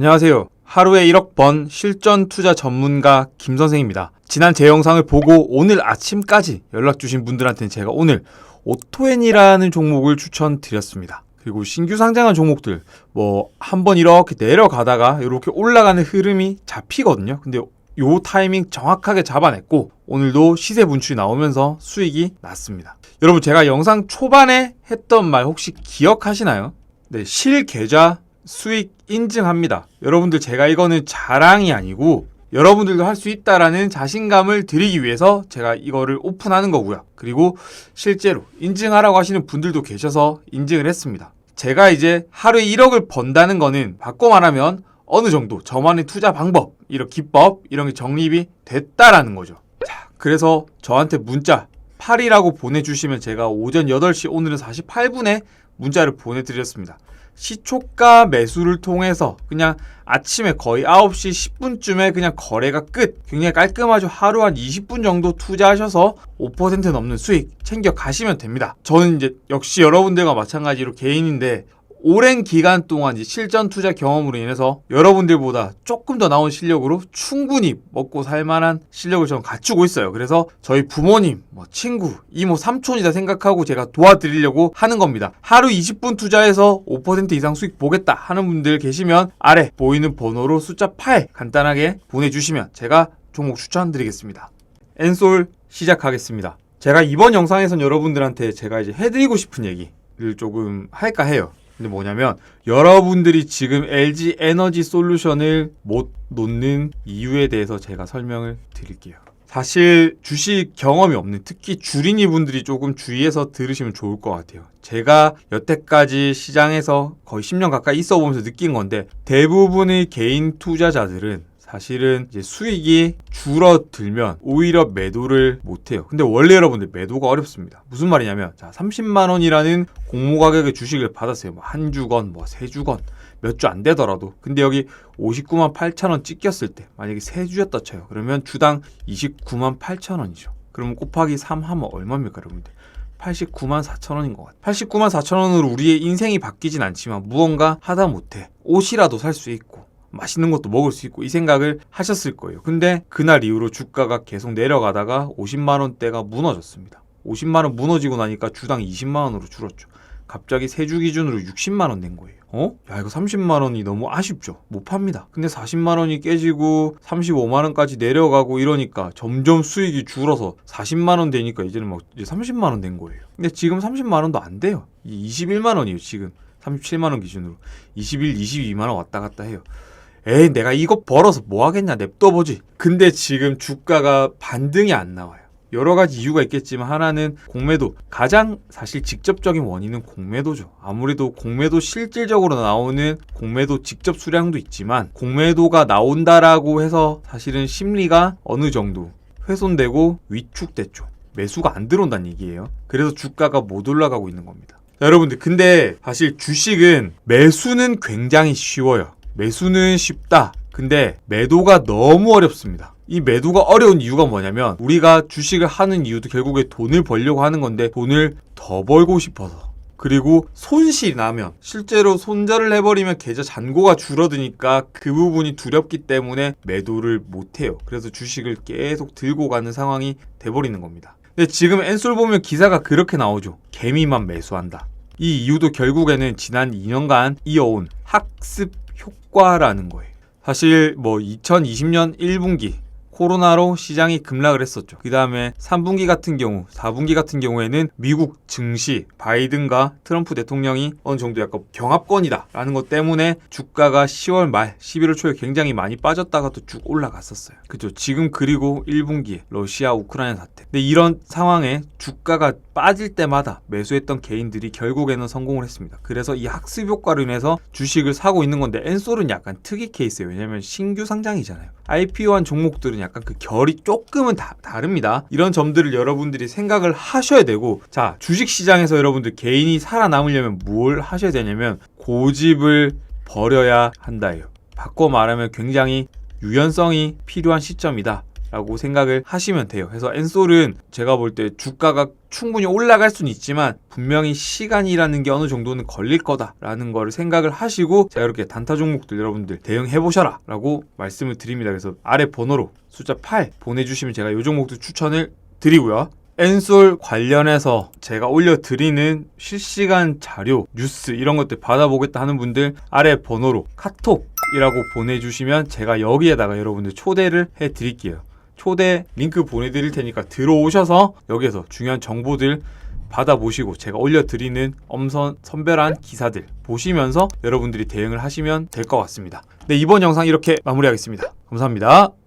안녕하세요. 하루에 1억 번 실전 투자 전문가 김선생입니다. 지난 제 영상을 보고 오늘 아침까지 연락 주신 분들한테는 제가 오늘 오토엔이라는 종목을 추천드렸습니다. 그리고 신규 상장한 종목들 한번 이렇게 내려가다가 이렇게 올라가는 흐름이 잡히거든요. 근데 요 타이밍 정확하게 잡아냈고 오늘도 시세 분출이 나오면서 수익이 났습니다. 여러분, 제가 영상 초반에 했던 말 혹시 기억하시나요? 네, 실계좌 수익 인증합니다. 여러분들, 제가 이거는 자랑이 아니고 여러분들도 할 수 있다라는 자신감을 드리기 위해서 제가 이거를 오픈하는 거고요. 그리고 실제로 인증하라고 하시는 분들도 계셔서 인증을 했습니다. 제가 이제 하루에 1억을 번다는 거는 바꿔 말하면 어느 정도 저만의 투자 방법, 이런 기법 이런 게 정립이 됐다라는 거죠. 자, 그래서 저한테 문자 8이라고 보내주시면 제가 오전 8시 오늘은 48분에 문자를 보내드렸습니다. 시초가 매수를 통해서 그냥 아침에 거의 9시 10분쯤에 그냥 거래가 끝. 굉장히 깔끔하죠. 하루 한 20분 정도 투자하셔서 5% 넘는 수익 챙겨 가시면 됩니다. 저는 이제 역시 여러분들과 마찬가지로 개인인데 오랜 기간 동안 이제 실전 투자 경험으로 인해서 여러분들보다 조금 더 나은 실력으로 충분히 먹고 살만한 실력을 저는 갖추고 있어요. 그래서 저희 부모님, 친구, 이모, 삼촌이다 생각하고 제가 도와드리려고 하는 겁니다. 하루 20분 투자해서 5% 이상 수익 보겠다 하는 분들 계시면 아래 보이는 번호로 숫자 8 간단하게 보내주시면 제가 종목 추천드리겠습니다. 엔솔 시작하겠습니다. 제가 이번 영상에선 여러분들한테 제가 이제 해드리고 싶은 얘기를 조금 할까 해요. 근데 뭐냐면 여러분들이 지금 LG 에너지 솔루션을 못 놓는 이유에 대해서 제가 설명을 드릴게요. 사실 주식 경험이 없는 특히 주린이 분들이 조금 주의해서 들으시면 좋을 것 같아요. 제가 여태까지 시장에서 거의 10년 가까이 있어 보면서 느낀 건데 대부분의 개인 투자자들은 사실은 이제 수익이 줄어들면 오히려 매도를 못해요. 근데 원래 여러분들 매도가 어렵습니다. 무슨 말이냐면, 자, 30만 원이라는 공모 가격의 주식을 받았어요. 한 주건, 세 주건, 몇 주 안 되더라도. 근데 여기 59만 8천 원 찍혔을 때, 만약에 세 주였다 쳐요. 그러면 주당 29만 8천 원이죠. 그러면 곱하기 3 하면 얼마입니까, 여러분들? 89만 4천 원인 것 같아요. 89만 4천 원으로 우리의 인생이 바뀌진 않지만 무언가 하다 못해 옷이라도 살 수 있고 맛있는 것도 먹을 수 있고 이 생각을 하셨을 거예요. 근데 그날 이후로 주가가 계속 내려가다가 50만 원대가 무너졌습니다. 50만 원 무너지고 나니까 주당 20만 원으로 줄었죠. 갑자기 세주 기준으로 60만 원 된 거예요. 야, 이거 30만 원이 너무 아쉽죠. 못 팝니다. 근데 40만 원이 깨지고 35만 원까지 내려가고 이러니까 점점 수익이 줄어서 40만 원 되니까 이제는 이제 30만 원 된 거예요. 근데 지금 30만 원도 안 돼요. 21만 원이에요. 지금 37만 원 기준으로 21, 22만 원 왔다 갔다 해요. 에이, 내가 이거 벌어서 뭐 하겠냐, 냅둬보지. 근데 지금 주가가 반등이 안 나와요. 여러 가지 이유가 있겠지만 하나는 공매도, 가장 사실 직접적인 원인은 공매도죠. 아무래도 공매도 실질적으로 나오는 공매도 직접 수량도 있지만 공매도가 나온다라고 해서 사실은 심리가 어느 정도 훼손되고 위축됐죠. 매수가 안 들어온다는 얘기예요. 그래서 주가가 못 올라가고 있는 겁니다. 자, 여러분들, 근데 사실 주식은 매수는 굉장히 쉬워요. 매수는 쉽다. 근데 매도가 너무 어렵습니다. 이 매도가 어려운 이유가 뭐냐면 우리가 주식을 하는 이유도 결국에 돈을 벌려고 하는 건데 돈을 더 벌고 싶어서, 그리고 손실이 나면 실제로 손절을 해버리면 계좌 잔고가 줄어드니까 그 부분이 두렵기 때문에 매도를 못해요. 그래서 주식을 계속 들고 가는 상황이 돼버리는 겁니다. 근데 지금 엔솔 보면 기사가 그렇게 나오죠. 개미만 매수한다. 이 이유도 결국에는 지난 2년간 이어온 학습 효과라는 거예요. 사실 2020년 1분기 코로나로 시장이 급락을 했었죠. 그 다음에 3분기 같은 경우, 4분기 같은 경우에는 미국 증시, 바이든과 트럼프 대통령이 어느 정도 약간 경합권이다 라는 것 때문에 주가가 10월 말, 11월 초에 굉장히 많이 빠졌다가 또 쭉 올라갔었어요. 그죠? 지금 그리고 1분기에 러시아, 우크라이나 사태. 근데 이런 상황에 주가가 빠질 때마다 매수했던 개인들이 결국에는 성공을 했습니다. 그래서 이 학습 효과로 인해서 주식을 사고 있는 건데 엔솔은 약간 특이 케이스예요. 왜냐면 신규 상장이잖아요. IPO한 종목들은 약간 그 결이 조금은 다릅니다. 이런 점들을 여러분들이 생각을 하셔야 되고, 자, 주식시장에서 여러분들 개인이 살아남으려면 뭘 하셔야 되냐면 고집을 버려야 한다예요. 바꿔 말하면 굉장히 유연성이 필요한 시점이다. 라고 생각을 하시면 돼요. 그래서 엔솔은 제가 볼 때 주가가 충분히 올라갈 수는 있지만 분명히 시간이라는 게 어느 정도는 걸릴 거다라는 거를 생각을 하시고 제가 이렇게 단타 종목들 여러분들 대응해보셔라 라고 말씀을 드립니다. 그래서 아래 번호로 숫자 8 보내주시면 제가 이 종목도 추천을 드리고요. 엔솔 관련해서 제가 올려드리는 실시간 자료, 뉴스 이런 것들 받아보겠다 하는 분들 아래 번호로 카톡이라고 보내주시면 제가 여기에다가 여러분들 초대를 해드릴게요. 초대 링크 보내드릴 테니까 들어오셔서 여기에서 중요한 정보들 받아보시고 제가 올려드리는 선별한 기사들 보시면서 여러분들이 대응을 하시면 될 것 같습니다. 네, 이번 영상 이렇게 마무리하겠습니다. 감사합니다.